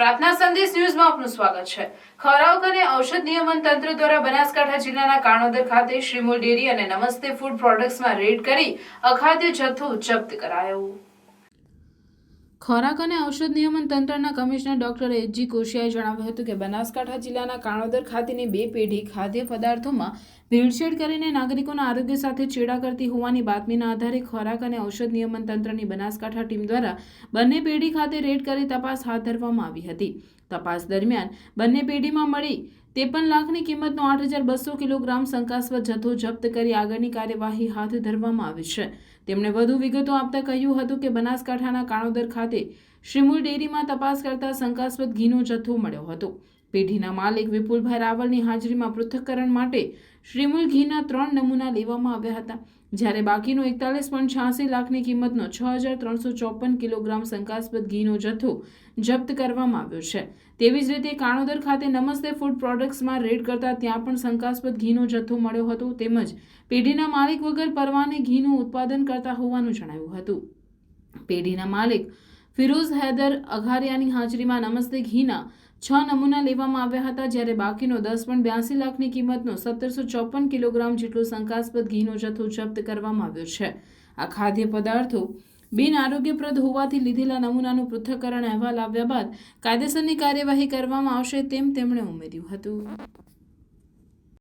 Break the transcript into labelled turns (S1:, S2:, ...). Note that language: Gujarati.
S1: પ્રાર્થના સંદેશ ન્યૂઝમાં આપનું સ્વાગત છે। ખોરાક અને ઔષધ નિયમન તંત્ર દ્વારા બનાસકાંઠા જિલ્લાના કાણોદર ખાતે શ્રીમૂલ ડેરી અને નમસ્તે ફૂડ પ્રોડક્ટ્સમાં રેડ કરી અખાદ્ય જથ્થો જપ્ત કરાયો। ખોરાક અને ઔષધ નિયમન તંત્રના કમિશનર ડોક્ટર એચ.જી. કોશિયાએ જણાવ્યું હતું કે બનાસકાંઠા જિલ્લાના કાણોદર ખાતેની 2 પેઢી ખાદ્ય પદાર્થોમાં ભેળસેળ કરીને નાગરિકોના આરોગ્ય સાથે ચેડા કરતી હોવાની બાતમીના આધારે ખોરાક અને ઔષધ નિયમન તંત્રની બનાસકાંઠા ટીમ દ્વારા બંને પેઢી ખાતે રેડ કરી તપાસ હાથ ધરવામાં આવી હતી। તપાસ દરમિયાન બંને પેઢીમાં મળી 53 લાખની કિંમતનો 8,200 કિલોગ્રામ શંકાસ્પદ જથ્થો જપ્ત કરી આગળની કાર્યવાહી હાથ ધરવામાં આવી છે। તેમણે વધુ વિગતો આપતા કહ્યું હતું કે બનાસકાંઠાના કાણોદર ખાતે શ્રીમૂલ ડેરીમાં તપાસ કરતા શંકાસ્પદ ઘીનો જથ્થો મળ્યો હતો। પેઢીના માલિક વિપુલભાઈ રાવલની હાજરીમાં પૃથ્થકરણ માટે શ્રીમૂલ ઘીના 3 નમૂના લેવામાં આવ્યા હતા, જ્યારે બાકીનો 41.86 લાખની કિંમતનો 6,354 કિલોગ્રામ શંકાસ્પદ ઘીનો જથ્થો જપ્ત કરવામાં આવ્યો છે। તેવી જ રીતે કાણોદર ખાતે નમસ્તે ફૂડ પ્રોડક્ટ્સમાં રેડ કરતા ત્યાં પણ શંકાસ્પદ ઘીનો જથ્થો મળ્યો હતો, તેમજ પેઢીના માલિક વગર પરવાને ઘીનું ઉત્પાદન કરતા હોવાનું જણાવ્યું હતું। પેઢીના માલિક ફિરોઝ હૈદર અઘારિયાની હાજરીમાં નમસ્તે ઘીના 6 નમૂના લેવામાં આવ્યા હતા, જ્યારે બાકીનો 10.82 લાખની કિંમતનો 1754 કિલોગ્રામ જેટલો શંકાસ્પદ ઘીનો જથ્થો જપ્ત કરવામાં આવ્યો છે। આ ખાદ્ય પદાર્થો બિન આરોગ્યપ્રદ હોવાથી લીધેલા નમૂનાનું પૃથ્થકરણ અહેવાલ આવ્યા બાદ કાયદેસરની કાર્યવાહી કરવામાં આવશે તેમ તેમણે ઉમેર્યું હતું।